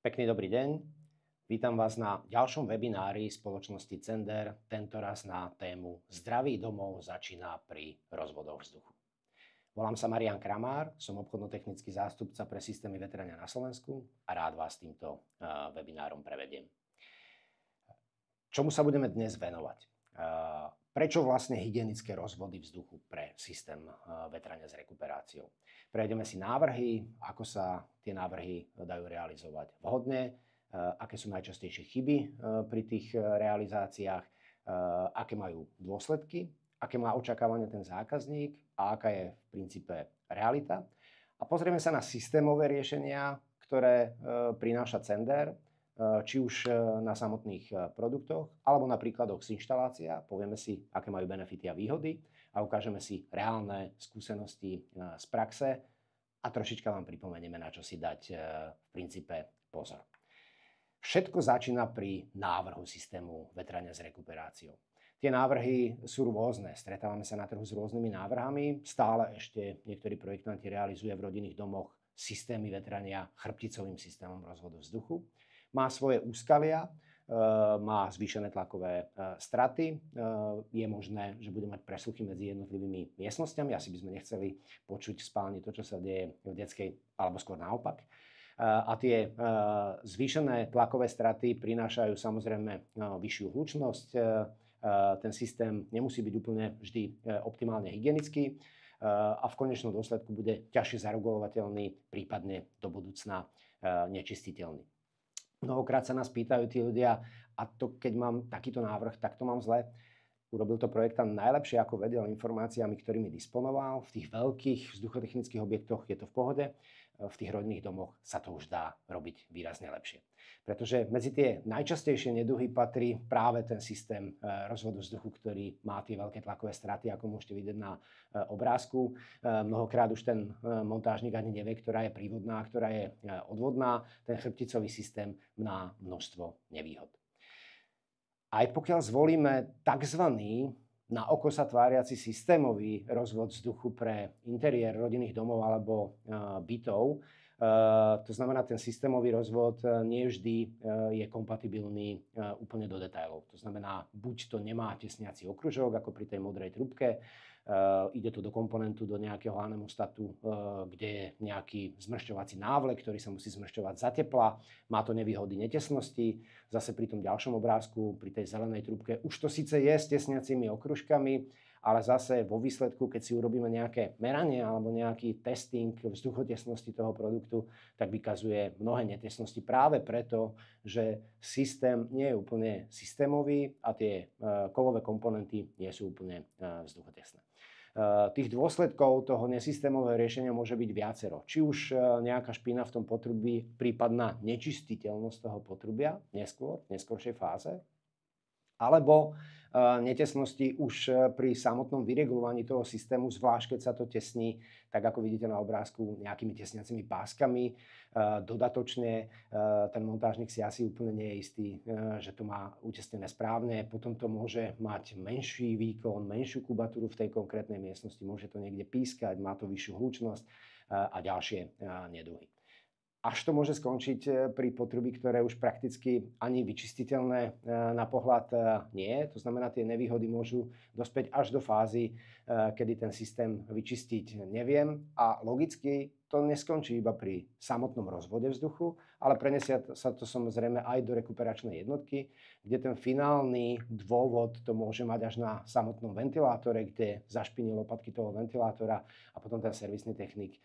Pekný dobrý deň. Vítam vás na ďalšom webinári spoločnosti Cender, tentoraz na tému Zdravý domov začína pri rozvodoch vzduchu. Volám sa Marián Kramár, som obchodno-technický zástupca pre systémy vetrania na Slovensku a rád vás týmto webinárom prevediem. Čomu sa budeme dnes venovať? Prečo vlastne hygienické rozvody vzduchu pre systém vetrania s rekuperáciou? Prejdeme si návrhy, ako sa tie návrhy dajú realizovať vhodne, aké sú najčastejšie chyby pri tých realizáciách, aké majú dôsledky, aké má očakávanie ten zákazník a aká je v princípe realita. A pozrieme sa na systémové riešenia, ktoré prináša Cender, či už na samotných produktoch, alebo na príkladoch z inštalácia. Povieme si, aké majú benefity a výhody a ukážeme si reálne skúsenosti z praxe a trošička vám pripomenieme, na čo si dať v princípe pozor. Všetko začína pri návrhu systému vetrania s rekuperáciou. Tie návrhy sú rôzne, stretávame sa na trhu s rôznymi návrhami, stále ešte niektorí projektanti realizujú v rodinných domoch systémy vetrania chrbticovým systémom rozvodu vzduchu. Má svoje úskalia, má zvýšené tlakové straty, je možné, že bude mať presluchy medzi jednotlivými miestnosťami, asi by sme nechceli počuť v spálni to, čo sa deje v detskej, alebo skôr naopak. A tie zvýšené tlakové straty prinášajú samozrejme vyššiu hlučnosť, ten systém nemusí byť úplne vždy optimálne hygienický a v konečnom dôsledku bude ťažšie zaregulovateľný, prípadne do budúcna nečistiteľný. Mnohokrát sa nás pýtajú tí ľudia, a to keď mám takýto návrh, tak to mám zle. Urobil to projektant najlepšie, ako vedel, informáciami, ktorými disponoval. V tých veľkých vzduchotechnických objektoch je to v pohode, v tých rodinných domoch sa to už dá robiť výrazne lepšie. Pretože medzi tie najčastejšie neduhy patrí práve ten systém rozvodu vzduchu, ktorý má tie veľké tlakové straty, ako môžete vidieť na obrázku. Mnohokrát už ten montážnik ani nevie, ktorá je prívodná, ktorá je odvodná. Ten chrbticový systém má množstvo nevýhod. Aj pokiaľ zvolíme tzv. Na oko sa tváriaci systémový rozvod vzduchu pre interiér rodinných domov alebo bytov, to znamená, ten systémový rozvod nie vždy je kompatibilný úplne do detailov. To znamená, buď to nemá tesniaci okružok, ako pri tej modrej trúbke, ide to do komponentu, do nejakého anemostatu, kde je nejaký zmršťovací návlek, ktorý sa musí zmršťovať za tepla, má to nevýhody netesnosti. Zase pri tom ďalšom obrázku, pri tej zelenej trúbke, už to síce je s tesniacimi okružkami, ale zase vo výsledku, keď si urobíme nejaké meranie alebo nejaký testing vzduchotesnosti toho produktu, tak vykazuje mnohé netesnosti práve preto, že systém nie je úplne systémový a tie kovové komponenty nie sú úplne vzduchotesné. Tých dôsledkov toho nesystémového riešenia môže byť viacero. Či už nejaká špina v tom potrubí, prípadná nečistiteľnosť toho potrubia v neskôršej fáze, alebo netesnosti už pri samotnom vyregulovaní toho systému, zvlášť keď sa to tesní, tak ako vidíte na obrázku, nejakými tesniacimi páskami. Dodatočne ten montážnik si asi úplne nie je istý, že to má utesnené správne. Potom to môže mať menší výkon, menšiu kubatúru v tej konkrétnej miestnosti, môže to niekde pískať, má to vyššiu hlučnosť a ďalšie neduhy. Až to môže skončiť pri potrubí, ktoré už prakticky ani vyčistiteľné na pohľad nie je. To znamená, tie nevýhody môžu dospieť až do fázy, kedy ten systém vyčistiť neviem. A logicky to neskončí iba pri samotnom rozvode vzduchu, ale prenesie sa to samozrejme aj do rekuperačnej jednotky, kde ten finálny dôvod to môže mať až na samotnom ventilátore, kde zašpiní lopatky toho ventilátora a potom ten servisný technik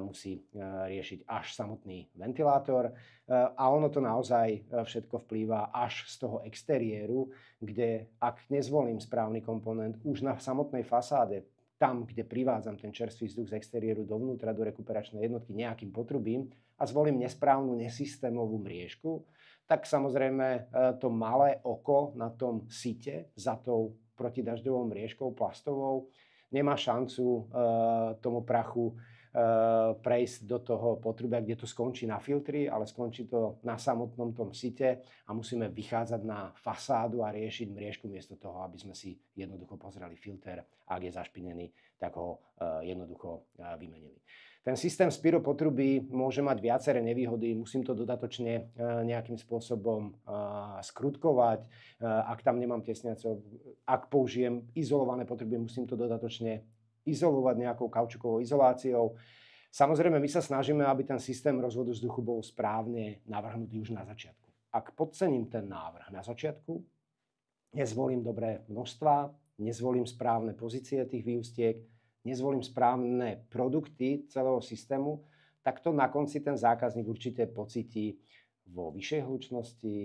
musí riešiť až samotný ventilátor. A ono to naozaj všetko vplýva až z toho exteriéru, kde ak nezvolím správny komponent už na samotnej fasáde, tam, kde privádzam ten čerstvý vzduch z exteriéru dovnútra do rekuperačnej jednotky nejakým potrubím a zvolím nesprávnu nesystémovú mriežku, tak samozrejme to malé oko na tom site za tou protidažďovou mriežkou plastovou nemá šancu tomu prachu prejsť do toho potrubia, kde to skončí na filtri, ale skončí to na samotnom tom site a musíme vychádzať na fasádu a riešiť mriežku miesto toho, aby sme si jednoducho pozreli filter a ak je zašpinený, tak ho jednoducho vymenili. Ten systém Spiro potrubí môže mať viaceré nevýhody, musím to dodatočne nejakým spôsobom skrutkovať, ak tam nemám tesniacov, ak použijem izolované potrubie, musím to dodatočne izolovať nejakou kaučukovou izoláciou. Samozrejme, my sa snažíme, aby ten systém rozvodu vzduchu bol správne navrhnutý už na začiatku. Ak podcením ten návrh na začiatku, nezvolím dobré množstva, nezvolím správne pozície tých výústiek, nezvolím správne produkty celého systému, tak to na konci ten zákazník určite pocíti vo vyššej hlučnosti,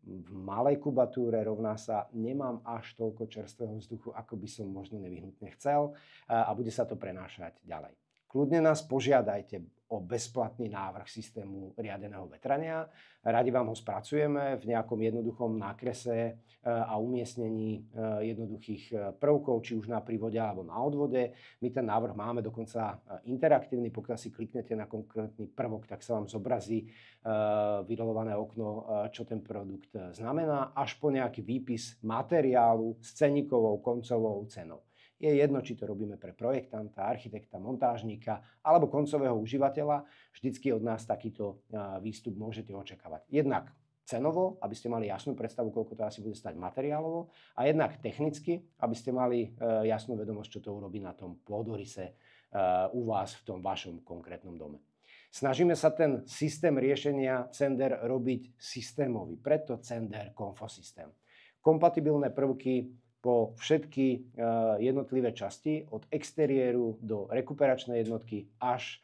v malej kubatúre, rovná sa nemám až toľko čerstvého vzduchu, ako by som možno nevyhnutne chcel a bude sa to prenášať ďalej. Kľudne nás požiadajte o bezplatný návrh systému riadeného vetrania. Radi vám ho spracujeme v nejakom jednoduchom nákrese a umiestnení jednoduchých prvkov, či už na prívode alebo na odvode. My ten návrh máme dokonca interaktívny. Pokiaľ si kliknete na konkrétny prvok, tak sa vám zobrazí vyrolované okno, čo ten produkt znamená, až po nejaký výpis materiálu s ceníkovou koncovou cenou. Je jedno, či to robíme pre projektanta, architekta, montážnika alebo koncového užívateľa. Vždycky od nás takýto výstup môžete očakávať. Jednak cenovo, aby ste mali jasnú predstavu, koľko to asi bude stať materiálovo, a jednak technicky, aby ste mali jasnú vedomosť, čo to urobí na tom pôdoryse u vás v tom vašom konkrétnom dome. Snažíme sa ten systém riešenia Cender robiť systémový, preto Cender Confosystém. Kompatibilné prvky po všetky jednotlivé časti, od exteriéru do rekuperačnej jednotky až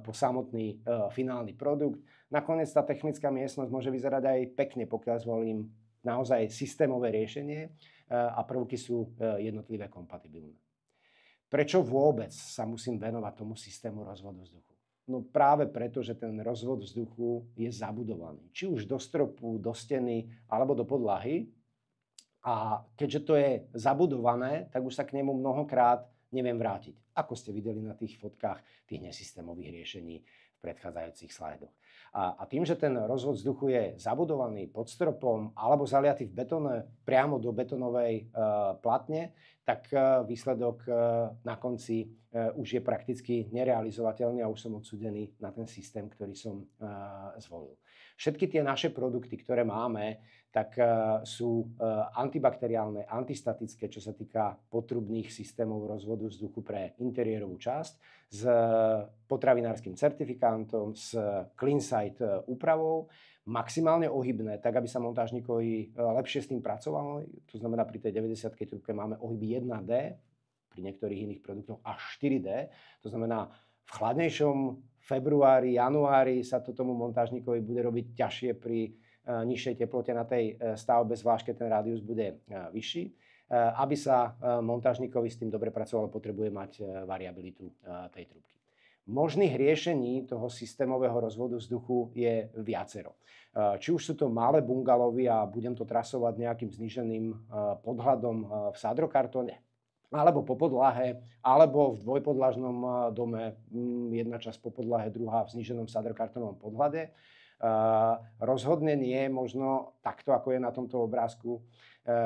po samotný finálny produkt. Nakoniec tá technická miestnosť môže vyzerať aj pekne, pokiaľ zvolím naozaj systémové riešenie a prvky sú jednotlivé kompatibilné. Prečo vôbec sa musím venovať tomu systému rozvodu vzduchu? No práve preto, že ten rozvod vzduchu je zabudovaný. Či už do stropu, do steny alebo do podlahy. A keďže to je zabudované, tak už sa k nemu mnohokrát neviem vrátiť. Ako ste videli na tých fotkách tých nesystémových riešení v predchádzajúcich slajdoch. A tým, že ten rozvod vzduchu je zabudovaný pod stropom alebo zaliatý v betóne priamo do betónovej platne, tak výsledok na konci už je prakticky nerealizovateľný a už som odsúdený na ten systém, ktorý som zvolil. Všetky tie naše produkty, ktoré máme, tak sú antibakteriálne, antistatické, čo sa týka potrubných systémov rozvodu vzduchu pre interiérovú časť, s potravinárskym certifikátom, s CleanSight úpravou, maximálne ohybné, tak aby sa montážníkovi lepšie s tým pracovalo. To znamená, pri tej 90-ke trúbke máme ohyby 1D, pri niektorých iných produktoch až 4D. To znamená, v chladnejšom februári, januári sa to tomu montážníkovi bude robiť ťažšie pri nižšej teplote na tej stavbe, zvlášť keď ten rádius bude vyšší. Aby sa montážníkovi s tým dobre pracovalo, potrebuje mať variabilitu tej trúbky. Možných riešení toho systémového rozvodu vzduchu je viacero. Či už sú to malé bungalovy a budem to trasovať nejakým zníženým podhľadom v sádrokartóne, alebo po podlahe, alebo v dvojpodlažnom dome, jedna časť po podlahe, druhá v zníženom sádrokartónovom podhľade. Rozhodne nie možno takto, ako je na tomto obrázku,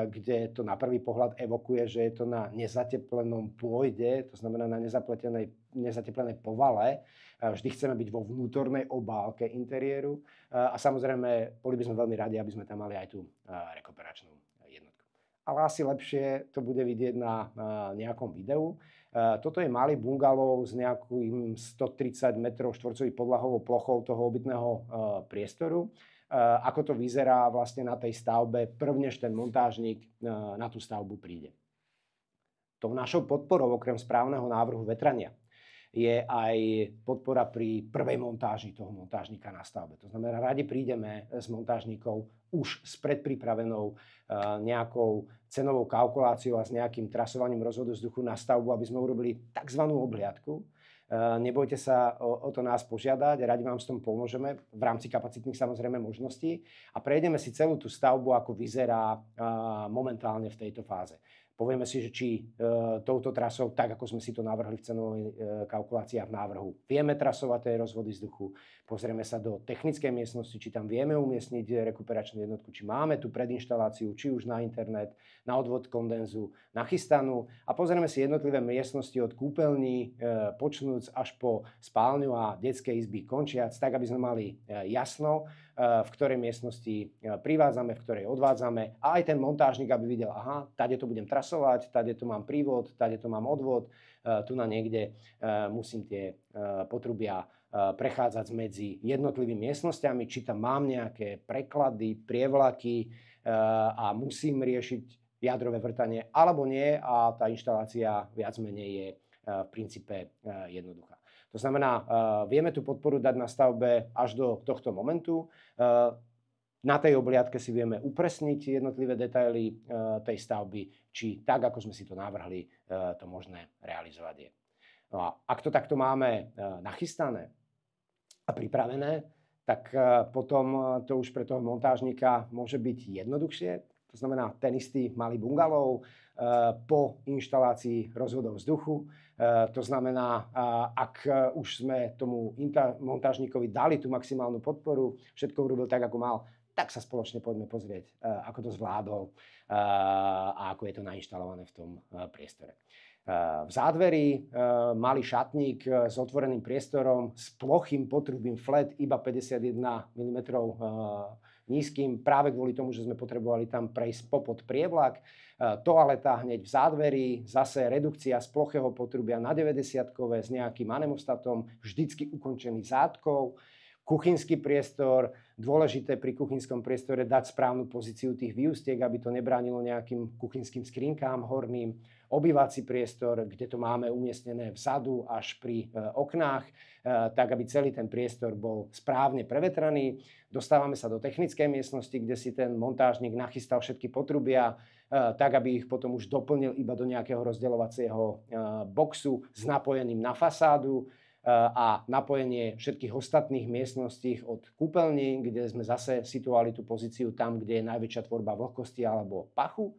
kde to na prvý pohľad evokuje, že je to na nezateplenom pôde, to znamená na nezateplenej povale. Vždy chceme byť vo vnútornej obálke interiéru a samozrejme boli by sme veľmi radi, aby sme tam mali aj tú rekuperačnú jednotku. Ale asi lepšie to bude vidieť na nejakom videu. Toto je malý bungalov s nejakým 130 m2 podlahovou plochou toho obytného priestoru. Ako to vyzerá vlastne na tej stavbe, prvnež ten montážnik na tú stavbu príde. Tou našou podporou, okrem správneho návrhu vetrania, je aj podpora pri prvej montáži toho montážnika na stavbe. To znamená, radi prídeme s montážnikou už s predpripravenou nejakou cenovou kalkuláciou a s nejakým trasovaním rozvodu vzduchu na stavbu, aby sme urobili tzv. Obhliadku. Nebojte sa o to nás požiadať, radi vám s tom pomôžeme v rámci kapacitných samozrejme možností a prejdeme si celú tú stavbu, ako vyzerá momentálne v tejto fáze. Povieme si, že či touto trasou, tak ako sme si to navrhli v cenovej kalkulácii a v návrhu, vieme trasovať tie rozvody vzduchu. Pozrieme sa do technickej miestnosti, či tam vieme umiestniť rekuperačnú jednotku, či máme tú predinštaláciu, či už na internet, na odvod kondenzu nachystanú. A pozrieme si jednotlivé miestnosti od kúpeľní, počnúc až po spálňu a detské izby končiac, tak aby sme mali jasno, v ktorej miestnosti privádzame, v ktorej odvádzame, a aj ten montážnik, aby videl, aha, tade to budem trasovať, tade to mám prívod, tade to mám odvod, tu na niekde musím tie potrubia prechádzať medzi jednotlivými miestnosťami, či tam mám nejaké preklady, prievlaky a musím riešiť jadrové vrtanie, alebo nie, a tá inštalácia viac menej je v princípe jednoduchá. To znamená, vieme tú podporu dať na stavbe až do tohto momentu. Na tej obliadke si vieme upresniť jednotlivé detaily tej stavby, či tak, ako sme si to navrhli, to možné realizovať je. No a ak to takto máme nachystané a pripravené, tak potom to už pre toho montážnika môže byť jednoduchšie. To znamená, ten istý malý bungalov po inštalácii rozvodov vzduchu. To znamená, ak už sme tomu montážnikovi dali tú maximálnu podporu, všetko urobil tak, ako mal, tak sa spoločne poďme pozrieť, ako to zvládol a ako je to nainštalované v tom priestore. V zádveri malý šatník s otvoreným priestorom, s plochým potrubím flat, iba 51 mm nízkym, práve kvôli tomu, že sme potrebovali tam prejsť popod prievlak. Toaleta hneď v zádveri, zase redukcia z plochého potrubia na 90-kové s nejakým anemostatom, vždycky ukončený zátkou. Kuchynský priestor, dôležité pri kuchynskom priestore dať správnu pozíciu tých výustiek, aby to nebránilo nejakým kuchynským skrinkám horným. Obývací priestor, kde to máme umiestnené vzadu až pri oknách, tak aby celý ten priestor bol správne prevetraný. Dostávame sa do technickej miestnosti, kde si ten montážnik nachystal všetky potrubia, tak aby ich potom už doplnil iba do nejakého rozdeľovacieho boxu s napojením na fasádu a napojenie všetkých ostatných miestností od kúpeľní, kde sme zase situovali tú pozíciu tam, kde je najväčšia tvorba vlhkosti alebo pachu.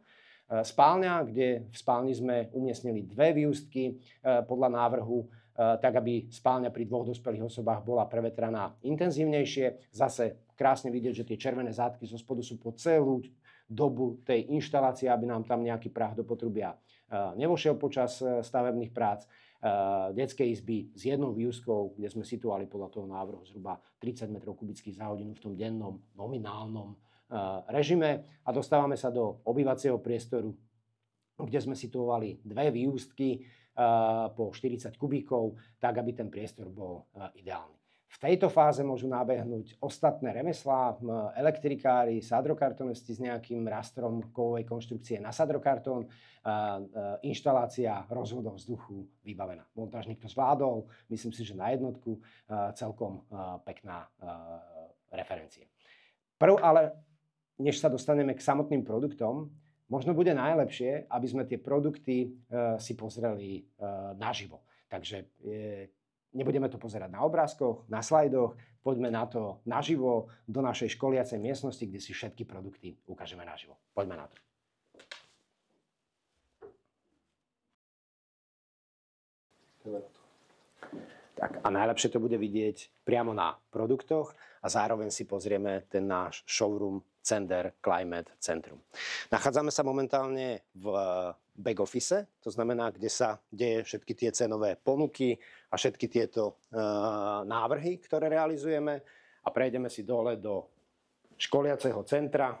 Spálňa, kde v spálni sme umiestnili dve výustky podľa návrhu, tak aby spálňa pri dvoch dospelých osobách bola prevetraná intenzívnejšie. Zase krásne vidieť, že tie červené zátky zo spodu sú po celú dobu tej inštalácie, aby nám tam nejaký prach do potrubia nevošiel počas stavebných prác. Detské izby s jednou výustkou, kde sme situovali podľa toho návrhu zhruba 30 m3 za hodinu v tom dennom nominálnom režime, a dostávame sa do obývacieho priestoru, kde sme situovali dve výustky po 40 kubíkov, tak aby ten priestor bol ideálny. V tejto fáze môžu nabehnúť ostatné remeslá, elektrikári, sadrokartonisti s nejakým rastrom kovovej konštrukcie na sadrokartón, inštalácia rozvodov vzduchu vybavená. Montážnik to zvládol, myslím si, že na jednotku, celkom pekná referencia. Ale než sa dostaneme k samotným produktom, možno bude najlepšie, aby sme tie produkty si pozreli naživo. Takže nebudeme to pozerať na obrázkoch, na slajdoch, poďme na to naživo do našej školiacej miestnosti, kde si všetky produkty ukážeme naživo. Poďme na to. Tak, a najlepšie to bude vidieť priamo na produktoch a zároveň si pozrieme ten náš showroom Cender Climate Centrum. Nachádzame sa momentálne v back office, to znamená, kde sa deje všetky tie cenové ponuky a všetky tieto návrhy, ktoré realizujeme, a prejdeme si dole do školiaceho centra.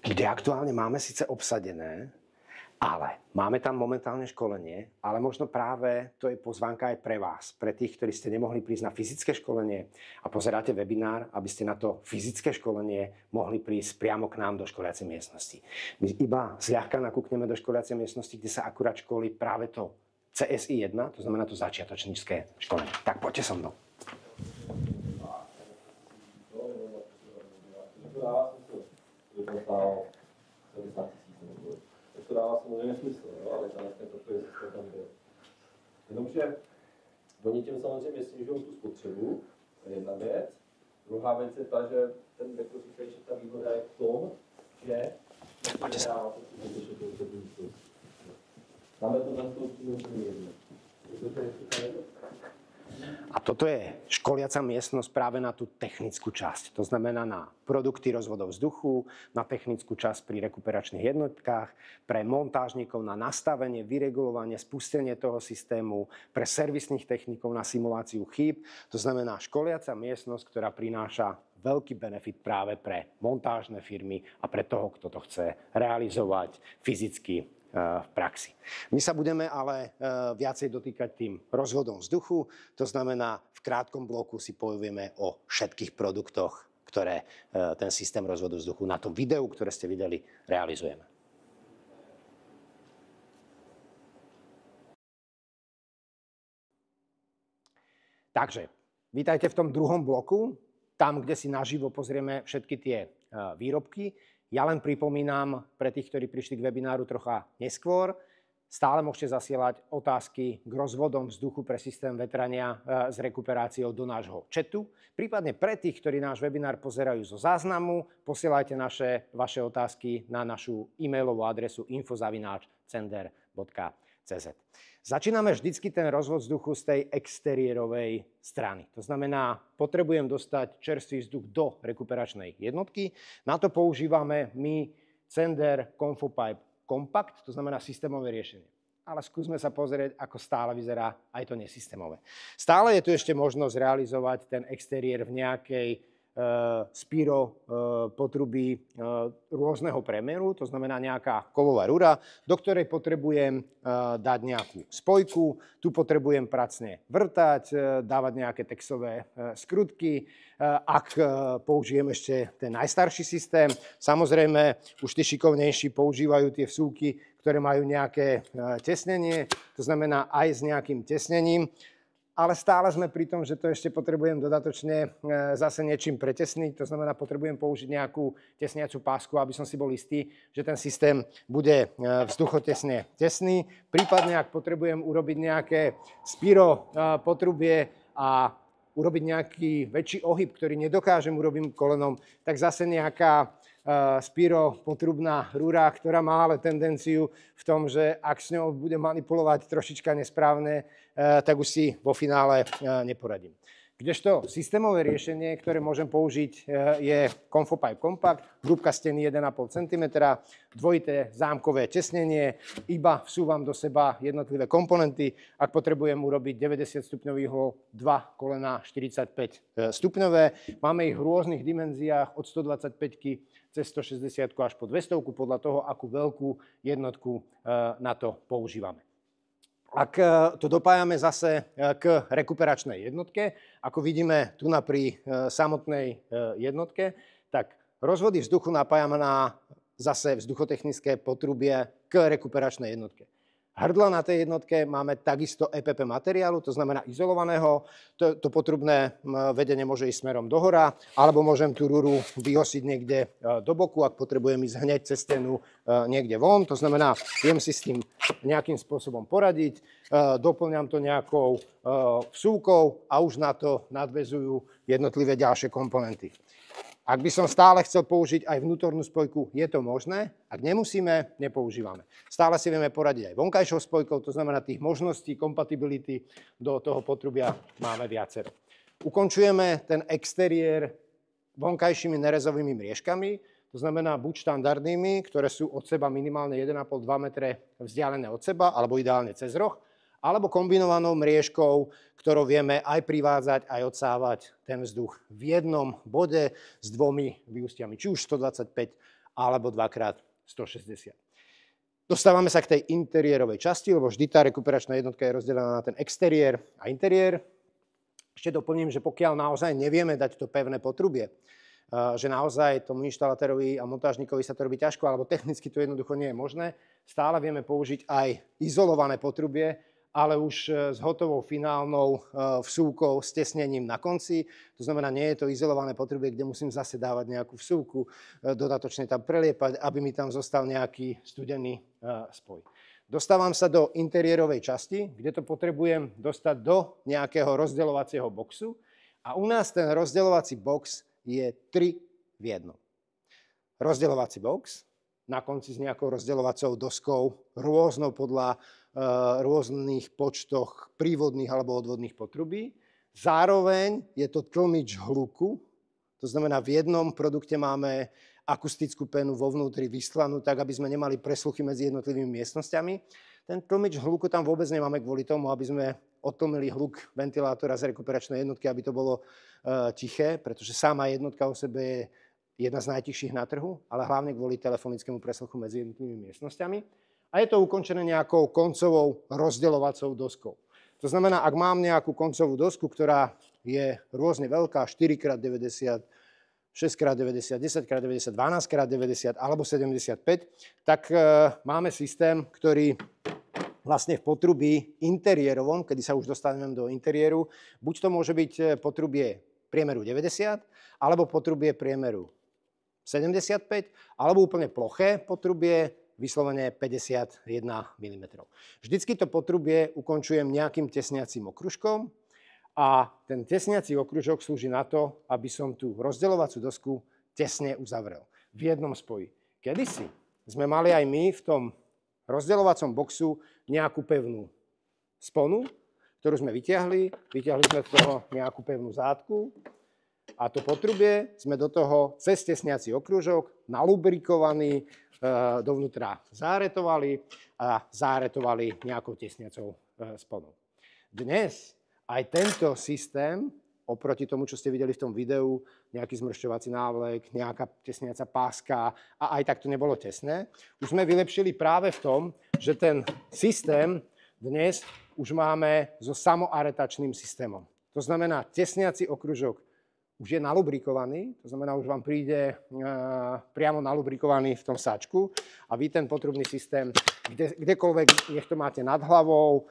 Kde aktuálne máme síce obsadené, ale máme tam momentálne školenie, ale možno práve to je pozvánka aj pre vás, pre tých, ktorí ste nemohli prísť na fyzické školenie a pozeráte webinár, aby ste na to fyzické školenie mohli prísť priamo k nám do školiacej miestnosti. My iba zľahka nakúkneme do školiacej miestnosti, kde sa akurát školí práve to CSI 1, to znamená to začiatočnícke školenie. Tak poďte so mnou. to dává samozřejmě smysl, jo? Ale ten takový systém tam byl. Jenomže oni tím samozřejmě snižují tu spotřebu, to je jedna věc. Druhá věc je ta, že ten background, že ta výhoda je v tom, že máme to na to úplně jedno. A toto je školiaca miestnosť práve na tú technickú časť. To znamená na produkty rozvodov vzduchu, na technickú časť pri rekuperačných jednotkách, pre montážnikov na nastavenie, vyregulovanie, spustenie toho systému, pre servisných technikov na simuláciu chýb. To znamená školiaca miestnosť, ktorá prináša veľký benefit práve pre montážne firmy a pre toho, kto to chce realizovať fyzicky v praxi. My sa budeme ale viacej dotýkať tým rozvodom vzduchu, to znamená v krátkom bloku si povieme o všetkých produktoch, ktoré ten systém rozvodu vzduchu na tom videu, ktoré ste videli, realizujeme. Takže, vítajte v tom druhom bloku, tam, kde si naživo pozrieme všetky tie výrobky. Ja len pripomínam pre tých, ktorí prišli k webináru trocha neskôr, stále môžete zasielať otázky k rozvodom vzduchu pre systém vetrania s rekuperáciou do nášho chatu. Prípadne pre tých, ktorí náš webinár pozerajú zo záznamu, posielajte vaše otázky na našu e-mailovú adresu info@cender.cz. Začíname vždycky ten rozvod vzduchu z tej exteriérovej strany. To znamená, potrebujem dostať čerstvý vzduch do rekuperačnej jednotky. Na to používame my Cender ComfoPipe Compact, to znamená systémové riešenie. Ale skúsme sa pozrieť, ako stále vyzerá aj to nesystémové. Stále je tu ešte možnosť realizovať ten exteriér v nejakej spiro potrubí rôzneho premeru, to znamená nejaká kovová rúra, do ktorej potrebujem dať nejakú spojku, tu potrebujem pracne vrtať, dávať nejaké textové skrutky. Ak použijem ešte ten najstarší systém, samozrejme už tí šikovnejší používajú tie vsúky, ktoré majú nejaké tesnenie, to znamená aj s nejakým tesnením. Ale stále sme pri tom, že to ešte potrebujem dodatočne zase niečím pretesniť. To znamená, potrebujem použiť nejakú tesniacu pásku, aby som si bol istý, že ten systém bude vzduchotesne tesný. Prípadne, ak potrebujem urobiť nejaké spiro potrubie a urobiť nejaký väčší ohyb, ktorý nedokážem urobiť kolenom, tak zase nejaká spiro potrubná rúra, ktorá má ale tendenciu v tom, že ak s ňou budem manipulovať trošička nesprávne, tak už si vo finále neporadím. Kdežto systémové riešenie, ktoré môžem použiť, je ComfoPipe Compact, hrúbka steny 1,5 cm, dvojité zámkové tesnenie, iba vsúvam do seba jednotlivé komponenty. Ak potrebujem urobiť 90 stupňový uhol, 2 kolená 45 stupňové. Máme ich v rôznych dimenziách od 125 cez 160 až po 200, podľa toho, akú veľkú jednotku na to používame. Ak to dopájame zase k rekuperačnej jednotke, ako vidíme tu pri samotnej jednotke, tak rozvody vzduchu napájame na zase vzduchotechnické potrubie k rekuperačnej jednotke. Hrdla na tej jednotke máme takisto EPP materiálu, to znamená izolovaného. To potrubné vedenie môže ísť smerom dohora, alebo môžem tú rúru vyhosiť niekde do boku, ak potrebujem ísť hneď cez stenu niekde von. To znamená, viem si s tým nejakým spôsobom poradiť, doplňam to nejakou vsúkou a už na to nadväzujú jednotlivé ďalšie komponenty. Ak by som stále chcel použiť aj vnútornú spojku, je to možné. Ak nemusíme, nepoužívame. Stále si vieme poradiť aj vonkajšou spojkou, to znamená tých možností, kompatibility do toho potrubia máme viacero. Ukončujeme ten exteriér vonkajšími nerezovými mriežkami, to znamená buď štandardnými, ktoré sú od seba minimálne 1,5–2 metre vzdialené od seba, alebo ideálne cez roh, alebo kombinovanou mriežkou, ktorou vieme aj privádzať, aj odsávať ten vzduch v jednom bode s dvomi vyústiami, či už 125 alebo 2x160. Dostávame sa k tej interiérovej časti, lebo vždy tá rekuperačná jednotka je rozdelená na ten exteriér a interiér. Ešte doplním, že pokiaľ naozaj nevieme dať to pevné potrubie, že naozaj tomu inštalatorovi a montážnikovi sa to robí ťažko, alebo technicky to jednoducho nie je možné, stále vieme použiť aj izolované potrubie, ale už s hotovou finálnou vsúkou s tesnením na konci. To znamená, nie je to izolované potrubie, kde musím zase dávať nejakú vsúku, dodatočne tam preliepať, aby mi tam zostal nejaký studený spoj. Dostávam sa do interiérovej časti, kde to potrebujem dostať do nejakého rozdeľovacieho boxu. A u nás ten rozdeľovací box je 3 v 1. Rozdeľovací box, na konci s nejakou rozdeľovacou doskou, rôznou podľa rôznych počtoch prívodných alebo odvodných potrubí. Zároveň je to tlmič hluku, to znamená, v jednom produkte máme akustickú pénu vo vnútri vyslanú, tak aby sme nemali presluchy medzi jednotlivými miestnosťami. Ten tlmič hluku tam vôbec nemáme kvôli tomu, aby sme odtlmili hluk ventilátora z rekuperačnej jednotky, aby to bolo tiché, pretože sama jednotka o sebe je jedna z najtichších na trhu, ale hlavne kvôli telefonickému presluchu medzi jednotlivými miestnosťami. A je to ukončené nejakou koncovou rozdeľovacou doskou. To znamená, ak mám nejakú koncovú dosku, ktorá je rôzne veľká, 4x90, 6x90, 10x90, 12x90 alebo 75, tak máme systém, ktorý vlastne v potrubí interiérovom, kedy sa už dostaneme do interiéru, buď to môže byť potrubie priemeru 90, alebo potrubie priemeru 75, alebo úplne ploché potrubie, vyslovene 51 mm. Vždycky to potrubie ukončujem nejakým tesniacím okružkom a ten tesniací okružok slúži na to, aby som tú rozdeľovacú dosku tesne uzavrel v jednom spoji. Kedysi sme mali aj my v tom rozdeľovacom boxu nejakú pevnú sponu, ktorú sme vyťahli sme z toho nejakú pevnú zátku a to potrubie sme do toho cez tesniací okružok nalubrikovaný dovnútra záretovali a záretovali nejakou tesniacou sponou. Dnes aj tento systém, oproti tomu, čo ste videli v tom videu, nejaký zmršťovací návlek, nejaká tesniaca páska a aj tak to nebolo tesné, už sme vylepšili práve v tom, že ten systém dnes už máme so samoaretačným systémom. To znamená, tesniaci okružok už je nalubrikovaný, to znamená, už vám príde priamo nalubrikovaný v tom sáčku a vy ten potrubný systém, kdekoľvek, nech to máte nad hlavou,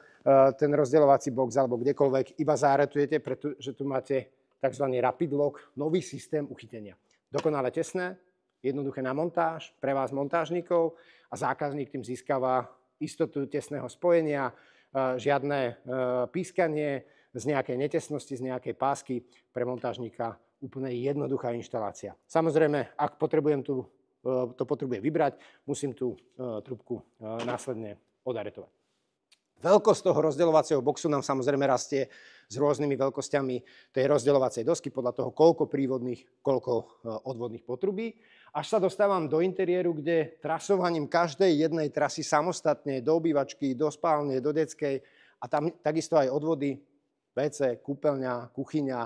ten rozdeľovací box alebo kdekoľvek, iba záretujete, pretože tu máte tzv. Rapid Lock, nový systém uchytenia. Dokonale tesné, jednoduché na montáž, pre vás montážnikov a zákazník tým získava istotu tesného spojenia, žiadne pískanie z nejakej netesnosti, z nejakej pásky, pre montážnika úplne jednoduchá inštalácia. Samozrejme, ak potrebujem to potrubie vybrať, musím tú trubku následne odaretovať. Veľkosť toho rozdeľovacieho boxu nám samozrejme rastie s rôznymi veľkosťami tej rozdeľovacej dosky podľa toho, koľko prívodných, koľko odvodných potrubí. Až sa dostávam do interiéru, kde trasovaním každej jednej trasy samostatne do obývačky, do spálne, do detskej a tam takisto aj odvody, WC, kúpeľňa, kuchyňa,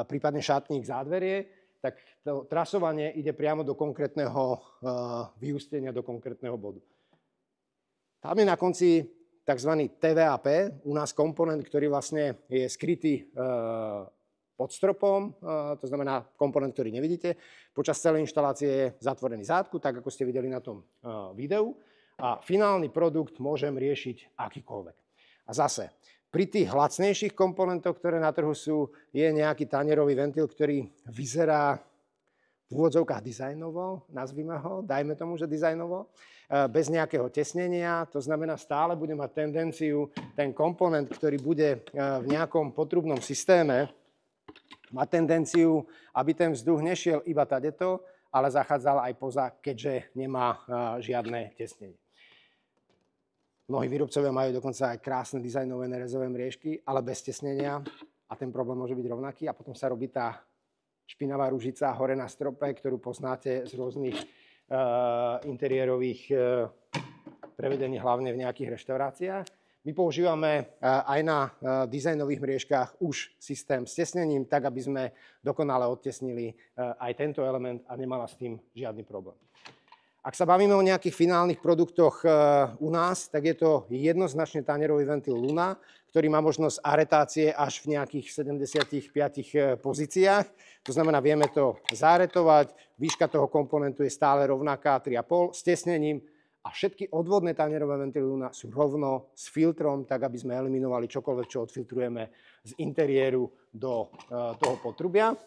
prípadne šatník, zádverie, tak to trasovanie ide priamo do konkrétneho vyústenia, do konkrétneho bodu. Tam je na konci tzv. TVAP, u nás komponent, ktorý vlastne je skrytý pod stropom, to znamená komponent, ktorý nevidíte. Počas celej inštalácie je zatvorený zátku, tak ako ste videli na tom videu. A finálny produkt môžem riešiť akýkoľvek. A zase, pri tých lacnejších komponentoch, ktoré na trhu sú, je nejaký tanierový ventil, ktorý vyzerá v úvodzovkách dizajnovo, nazvime ho, dajme tomu, že dizajnovo, bez nejakého tesnenia. To znamená, stále bude mať tendenciu ten komponent, ktorý bude v nejakom potrubnom systéme, má tendenciu, aby ten vzduch nešiel iba tadeto, ale zachádzal aj poza, keďže nemá žiadne tesnenie. Mnohí výrobcovia majú dokonca aj krásne dizajnové nerezové mriežky, ale bez tesnenia a ten problém môže byť rovnaký a potom sa robí tá špinavá ružica hore na strope, ktorú poznáte z rôznych interiérových prevedení, hlavne v nejakých reštauráciách. My používame aj na dizajnových mriežkách už systém s tesnením, tak aby sme dokonale odtesnili aj tento element a nemala s tým žiadny problém. Ak sa bavíme o nejakých finálnych produktoch u nás, tak je to jednoznačne tanierový ventil Luna, ktorý má možnosť aretácie až v nejakých 75 pozíciách. To znamená, vieme to záretovať, výška toho komponentu je stále rovnaká 3,5 s tesnením a všetky odvodné tanierové ventily Luna sú rovno s filtrom, tak aby sme eliminovali čokoľvek, čo odfiltrujeme z interiéru do toho potrubia.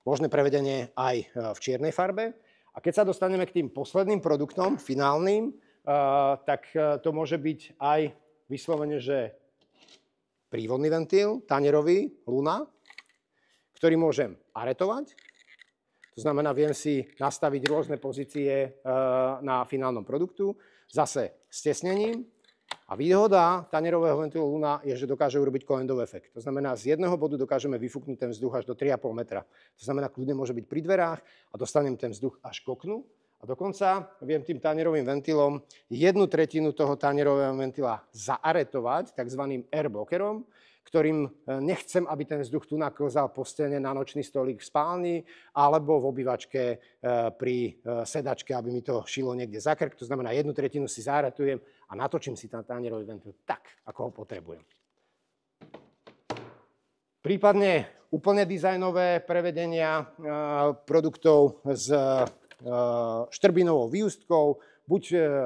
Možné prevedenie aj v čiernej farbe. A keď sa dostaneme k tým posledným produktom, finálnym, tak to môže byť aj vyslovene, že prívodný ventil, tanierový Luna, ktorý môžem aretovať. To znamená, viem si nastaviť rôzne pozície na finálnom produktu, zase s tesnením. A výhoda tanierového ventilu Luna je, že dokáže urobiť Cohendov efekt. To znamená, z jedného bodu dokážeme vyfúknuť ten vzduch až do 3,5 metra. To znamená, kľudne môže byť pri dverách a dostanem ten vzduch až k oknu. A dokonca viem tým tanierovým ventilom 1/3 toho tanierového ventila zaaretovať tzv. Airblockerom, ktorým nechcem, aby ten vzduch tu naklzal po stene na nočný stolík v spálni alebo v obývačke pri sedačke, aby mi to šilo niekde za krk. To znamená, 1/3 si zaaretujem a natočím si ten tanierový ventil tak, ako ho potrebujem. Prípadne úplne dizajnové prevedenia produktov s štrbinovou výustkou, buď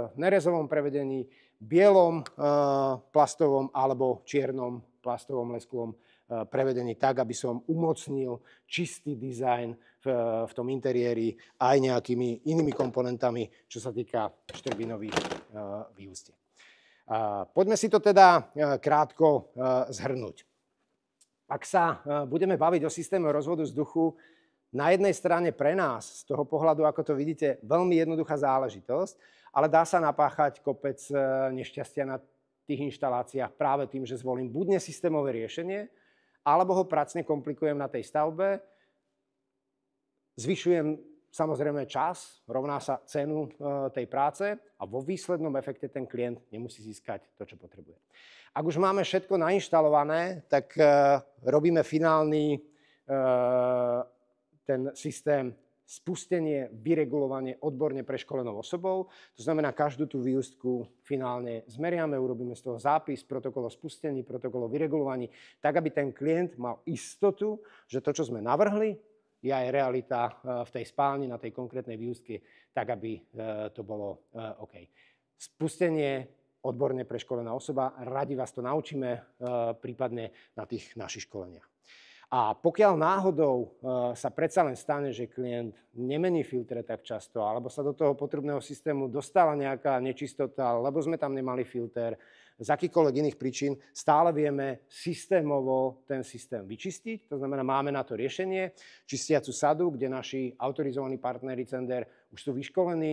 v nerezovom prevedení, bielom plastovom alebo čiernom plastovom leskovom prevedení tak, aby som umocnil čistý dizajn v tom interiéri aj nejakými inými komponentami, čo sa týka štrbinových výustiek. Poďme si to teda krátko zhrnúť. Ak sa budeme baviť o systéme rozvodu vzduchu, na jednej strane pre nás, z toho pohľadu, ako to vidíte, veľmi jednoduchá záležitosť, ale dá sa napáchať kopec nešťastia na tých inštaláciách práve tým, že zvolím buď nesystémové riešenie, alebo ho pracne komplikujem na tej stavbe, zvyšujem samozrejme čas, rovná sa cenu tej práce a vo výslednom efekte ten klient nemusí získať to, čo potrebuje. Ak už máme všetko nainštalované, tak robíme finálny ten systém spustenie, vyregulovanie odborne preškolenou osobou. To znamená, každú tú výustku finálne zmeriame, urobíme z toho zápis, protokol o spustení, protokol o vyregulovaní, tak, aby ten klient mal istotu, že to, čo sme navrhli, je aj realita v tej spálni, na tej konkrétnej výustke, tak, aby to bolo OK. Spustenie, odborne preškolená osoba, radi vás to naučíme, prípadne na tých našich školeniach. A pokiaľ náhodou sa predsa len stane, že klient nemení filtre tak často, alebo sa do toho potrubného systému dostala nejaká nečistota, lebo sme tam nemali filter, z akýchkoľvek iných príčin, stále vieme systémovo ten systém vyčistiť. To znamená, máme na to riešenie, čistiacu sadu, kde naši autorizovaní partneri Cender už sú vyškolení,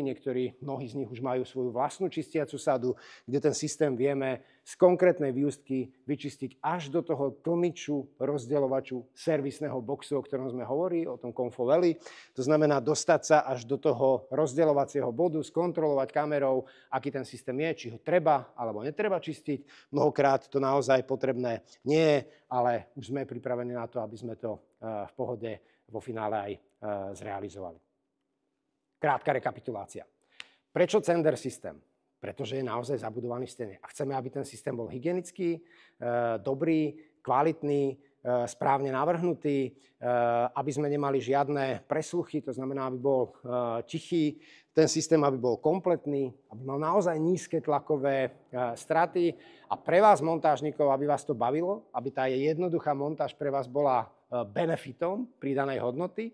mnohí z nich už majú svoju vlastnú čistiacu sadu, kde ten systém vieme z konkrétnej výustky vyčistiť až do toho tlmiču, rozdeľovaču servisného boxu, o ktorom sme hovorili, o tom Comfo Valley. To znamená dostať sa až do toho rozdeľovacieho bodu, skontrolovať kamerou, aký ten systém je, či ho treba alebo netreba čistiť. Mnohokrát to naozaj potrebné nie je, ale už sme pripravení na to, aby sme to v pohode vo finále aj zrealizovali. Krátka rekapitulácia. Prečo Cender systém? Pretože je naozaj zabudovaný v stene. A chceme, aby ten systém bol hygienický, dobrý, kvalitný, správne navrhnutý, aby sme nemali žiadne presluchy, to znamená, aby bol tichý, ten systém, aby bol kompletný, aby mal naozaj nízke tlakové straty a pre vás, montážnikov, aby vás to bavilo, aby tá jednoduchá montáž pre vás bola benefitom pridanej hodnoty,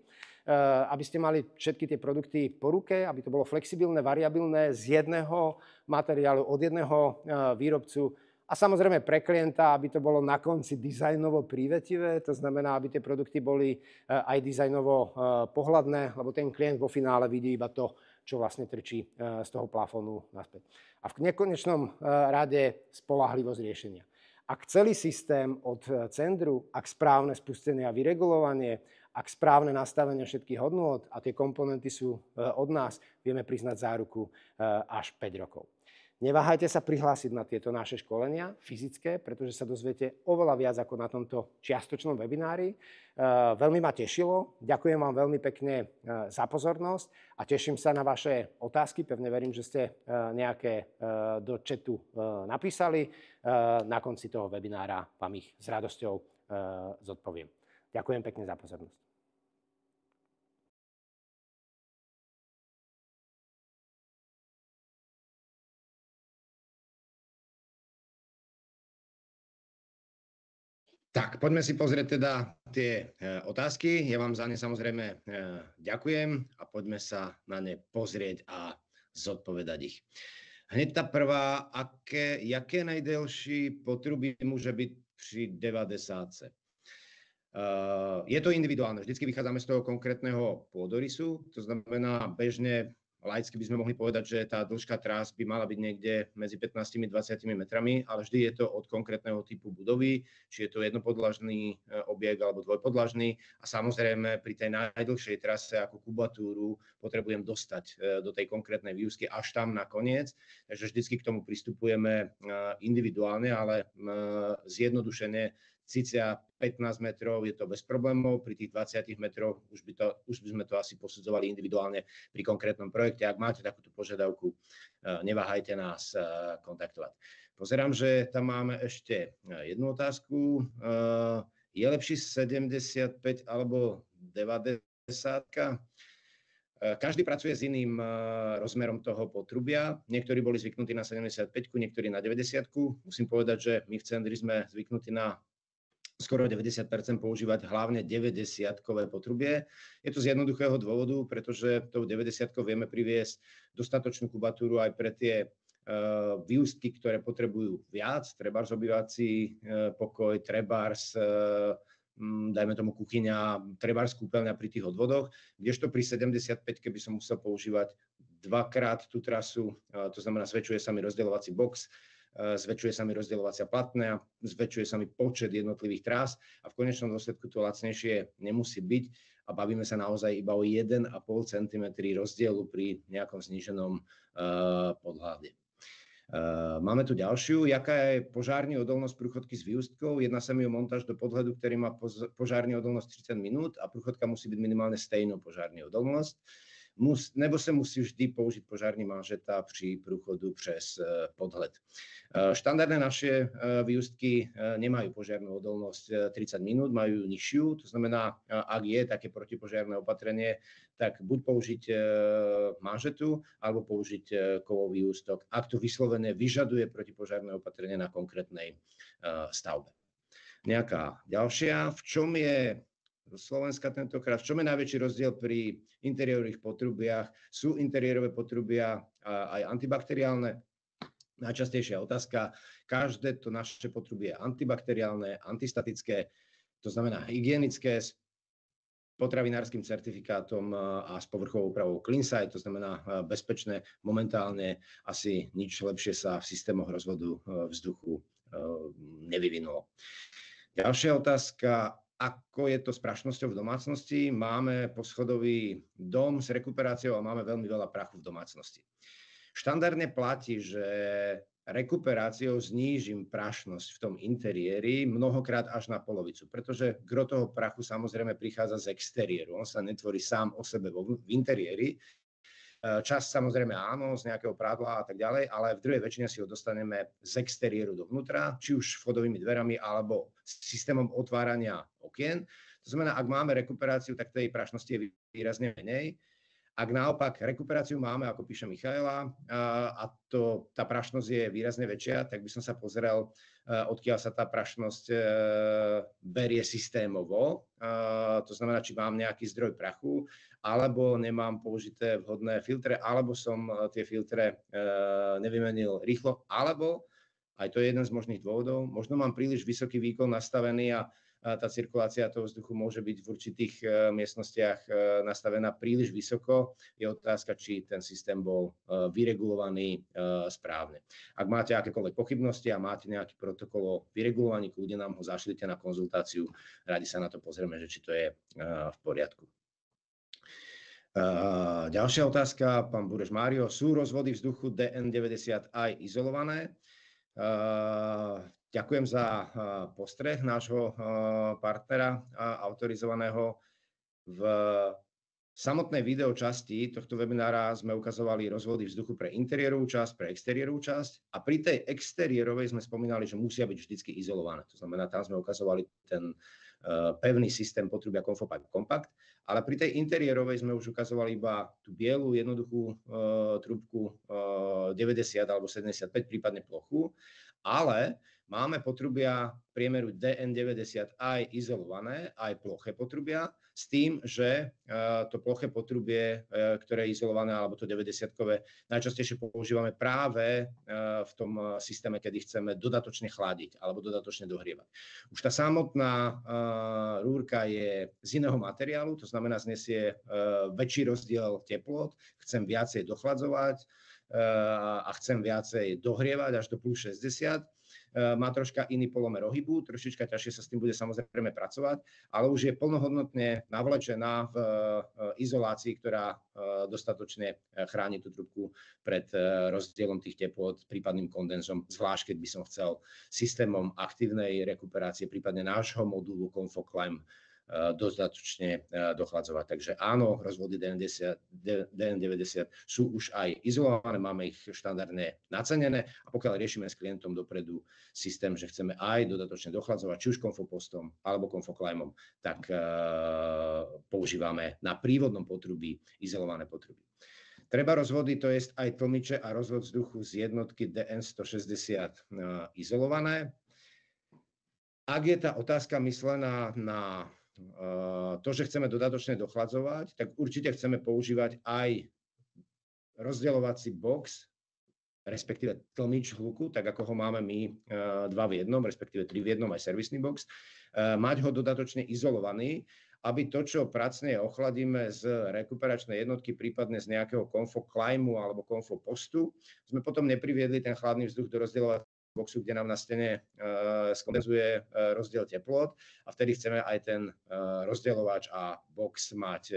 aby ste mali všetky tie produkty po ruke, aby to bolo flexibilné, variabilné z jedného materiálu, od jedného výrobcu a samozrejme pre klienta, aby to bolo na konci dizajnovo prívetivé, to znamená, aby tie produkty boli aj dizajnovo pohľadné, lebo ten klient vo finále vidí iba to, čo vlastne trčí z toho plafónu naspäť. A v nekonečnom rade spoľahlivosť riešenia. Ak celý systém od Cendru, ak správne spustenie a vyregulovanie, ak správne nastavenie všetkých hodnôt a tie komponenty sú od nás, vieme priznať záruku až 5 rokov. Neváhajte sa prihlásiť na tieto naše školenia fyzické, pretože sa dozviete oveľa viac ako na tomto čiastočnom webinári. Veľmi ma tešilo, ďakujem vám veľmi pekne za pozornosť a teším sa na vaše otázky. Pevne verím, že ste nejaké do chatu napísali. Na konci toho webinára vám ich s radosťou zodpoviem. Ďakujem pekne za pozornosť. Tak, poďme si pozrieť teda tie otázky. Ja vám za ne samozrejme ďakujem a poďme sa na ne pozrieť a zodpovedať ich. Hneď tá prvá, jaké najdelší potrubí môže byť pri 90. Je to individuálne, vždycky vychádzame z toho konkrétneho pôdorysu, to znamená bežne, laicky by sme mohli povedať, že tá dĺžka trás by mala byť niekde medzi 15-20 metrami, ale vždy je to od konkrétneho typu budovy, či je to jednopodlažný objekt alebo dvojpodlažný. A samozrejme pri tej najdlhšej trase ako kubatúru potrebujem dostať do tej konkrétnej výústky až tam nakoniec. Takže vždycky k tomu pristupujeme individuálne, ale zjednodušene cca 15 metrov je to bez problémov, pri tých 20 metroch už by sme to asi posudzovali individuálne pri konkrétnom projekte. Ak máte takúto požiadavku, neváhajte nás kontaktovať. Pozerám, že tam máme ešte jednu otázku. Je lepší 75 alebo 90? Každý pracuje s iným rozmerom toho potrubia. Niektorí boli zvyknutí na 75, niektorí na 90. Musím povedať, že my v Cendri sme zvyknutí na skoro 90% používať hlavne 90-kové potrubie. Je to z jednoduchého dôvodu, pretože tou 90-kou vieme priviesť dostatočnú kubatúru aj pre tie výustky, ktoré potrebujú viac, trebárs obývací pokoj, trebárs, dajme tomu kuchyňa, trebárs kúpeľňa pri tých odvodoch, kdežto pri 75-ke by som musel používať dvakrát tú trasu, to znamená zväčšuje sa mi rozdeľovací box, zväčšuje sa mi rozdeľovacia platňa, zväčšuje sa mi počet jednotlivých trás a v konečnom dôsledku to lacnejšie nemusí byť a bavíme sa naozaj iba o 1,5 cm rozdielu pri nejakom zníženom podhľade. Máme tu ďalšiu. Jaká je požárna odolnosť prúchodky s výustkou? Jedná sa mi o montáž do podhľadu, ktorý má požárnu odolnosť 30 minút a prúchodka musí byť minimálne stejnú požárnu odolnosť. Nebo sa musí vždy použiť požárny manžeta pri prúchodu přes podhled. Štandardné naše výustky nemajú požiarnu odolnosť 30 minút, majú nižšiu, to znamená, ak je také protipožiarne opatrenie, tak buď použiť manžetu, alebo použiť kovový výustok, ak to vyslovene vyžaduje protipožiarne opatrenie na konkrétnej stavbe. Nejaká ďalšia, v čom je Slovenska tentokrát, v čom je najväčší rozdiel pri interiérových potrubiach? Sú interiérové potrubia aj antibakteriálne? Najčastejšia otázka. Každé to naše potrubie je antibakteriálne, antistatické, to znamená hygienické, s potravinárskym certifikátom a s povrchovou úpravou CleanSite, to znamená bezpečné. Momentálne asi nič lepšie sa v systémoch rozvodu vzduchu nevyvinulo. Ďalšia otázka. Ako je to s prašnosťou v domácnosti? Máme poschodový dom s rekuperáciou a máme veľmi veľa prachu v domácnosti. Štandardne platí, že rekuperáciou znížim prašnosť v tom interiéri mnohokrát až na polovicu, pretože gro toho prachu samozrejme prichádza z exteriéru. On sa netvorí sám o sebe v interiéri. Čas samozrejme áno, z nejakého prádla a tak ďalej, ale v druhej väčšine si ho dostaneme z exteriéru dovnútra, či už vchodovými dverami alebo systémom otvárania okien. To znamená, ak máme rekuperáciu, tak tej prašnosti je výrazne menej. Ak naopak rekuperáciu máme, ako píše Michaela, a tá prašnosť je výrazne väčšia, tak by som sa pozrel, odkiaľ sa tá prašnosť berie systémovo. To znamená, či mám nejaký zdroj prachu, alebo nemám použité vhodné filtre, alebo som tie filtre nevymenil rýchlo, alebo, aj to je jeden z možných dôvodov, možno mám príliš vysoký výkon nastavený a tá cirkulácia toho vzduchu môže byť v určitých miestnostiach nastavená príliš vysoko. Je otázka, či ten systém bol vyregulovaný správne. Ak máte akékoľvek pochybnosti a máte nejaký protokol o vyregulovaní, kľudne nám ho zašlite na konzultáciu. Radi sa na to pozrieme, že či to je v poriadku. Ďalšia otázka, pán Bureš Mário. Sú rozvody vzduchu DN90 aj izolované? Ďakujem za postreh nášho partnera autorizovaného. V samotnej videočasti tohto webinára sme ukazovali rozvody vzduchu pre interiérovú časť, pre exteriérovú časť a pri tej exteriérovej sme spomínali, že musia byť vždycky izolované. To znamená, tam sme ukazovali ten pevný systém potrubia Confopipe Compact, ale pri tej interiérovej sme už ukazovali iba tú bielu jednoduchú trúbku 90 alebo 75, prípadne plochu, ale máme potrubia v priemeru DN90 aj izolované, aj ploché potrubia, s tým, že to ploché potrubie, ktoré je izolované, alebo to 90-kové, najčastejšie používame práve v tom systéme, kedy chceme dodatočne chladiť alebo dodatočne dohrievať. Už tá samotná rúrka je z iného materiálu, to znamená, znesie väčší rozdiel teplot, chcem viacej dochladzovať a chcem viacej dohrievať až do plus 60. Má troška iný polomer ohybu, trošička ťažšie sa s tým bude samozrejme pracovať, ale už je plnohodnotne navlečená v izolácii, ktorá dostatočne chráni tú trubku pred rozdielom tých teplôt, prípadným kondenzom, zvlášť keď by som chcel systémom aktívnej rekuperácie, prípadne nášho modulu ComfoClime dostatočne dochladzovať. Takže áno, rozvody DN90 sú už aj izolované, máme ich štandardne nacenené a pokiaľ riešime s klientom dopredu systém, že chceme aj dodatočne dochladzovať, či už ComfoPostom alebo ComfoClimom, tak používame na prívodnom potrubí izolované potruby. Treba rozvody, to je aj tlmiče a rozvod vzduchu z jednotky DN160 izolované. Ak je tá otázka myslená na to, že chceme dodatočne dochladzovať, tak určite chceme používať aj rozdeľovací box, respektíve tlmič hluku, tak ako ho máme my 2 v 1, respektíve 3 v 1, aj servisný box, mať ho dodatočne izolovaný, aby to, čo pracne ochladíme z rekuperačnej jednotky, prípadne z nejakého ComfoClimu alebo ComfoPostu, sme potom nepriviedli ten chladný vzduch do rozdeľovacieho boxu, kde nám na stene skondenzuje rozdiel teplot a vtedy chceme aj ten rozdeľovač a box mať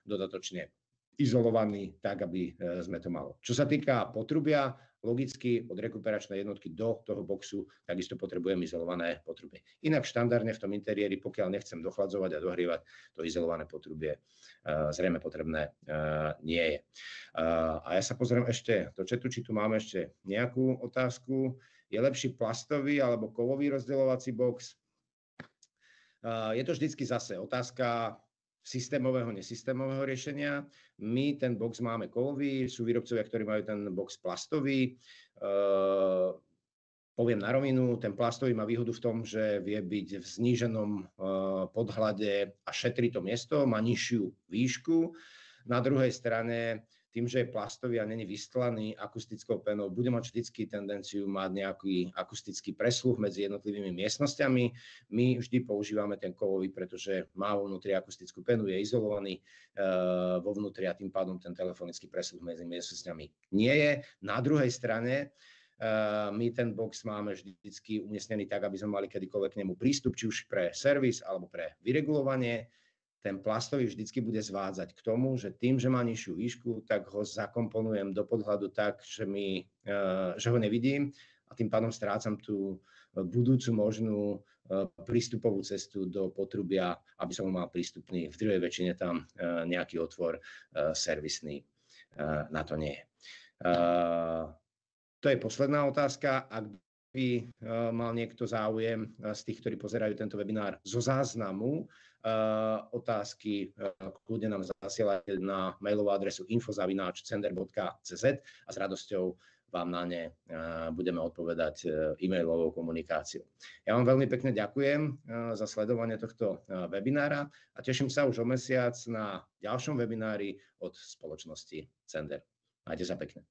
dodatočne izolovaný, tak aby sme to mali. Čo sa týka potrubia, logicky od rekuperačnej jednotky do toho boxu takisto potrebujem izolované potrubie. Inak štandardne v tom interiéri, pokiaľ nechcem dochladzovať a dohrievať, to izolované potrubie zrejme potrebné nie je. A ja sa pozriem ešte do chatu, či tu máme ešte nejakú otázku. Je lepší plastový alebo kovový rozdeľovací box? Je to vždycky zase otázka systémového, nesystémového riešenia. My ten box máme kovový, sú výrobcovia, ktorí majú ten box plastový. Poviem na rovinu, ten plastový má výhodu v tom, že vie byť v zníženom podhľade a šetrí to miesto, má nižšiu výšku. Na druhej strane, tým, že je plastový a není vystlaný akustickou penou, bude mať vždycky tendenciu mať nejaký akustický presluch medzi jednotlivými miestnosťami. My vždy používame ten kovový, pretože má vo vnútri akustickú penu, je izolovaný vo vnútri a tým pádom ten telefonický presluch medzi miestnosťami nie je. Na druhej strane, my ten box máme vždycky umiestnený tak, aby sme mali kedykoľvek k nemu prístup, či už pre servis alebo pre vyregulovanie. Ten plastový vždycky bude zvádzať k tomu, že tým, že má nižšiu výšku, tak ho zakomponujem do podhľadu tak, že ho nevidím a tým pádom strácam tú budúcu možnú prístupovú cestu do potrubia, aby som mal prístupný. V druhej väčšine tam nejaký otvor servisný na to nie je. To je posledná otázka. Ak by mal niekto záujem z tých, ktorí pozerajú tento webinár zo záznamu, otázky kľudne nám zasielajte na mailovú adresu info@cender.cz a s radosťou vám na ne budeme odpovedať e-mailovou komunikáciou. Ja vám veľmi pekne ďakujem za sledovanie tohto webinára a teším sa už o mesiac na ďalšom webinári od spoločnosti Cender. Majte sa pekne.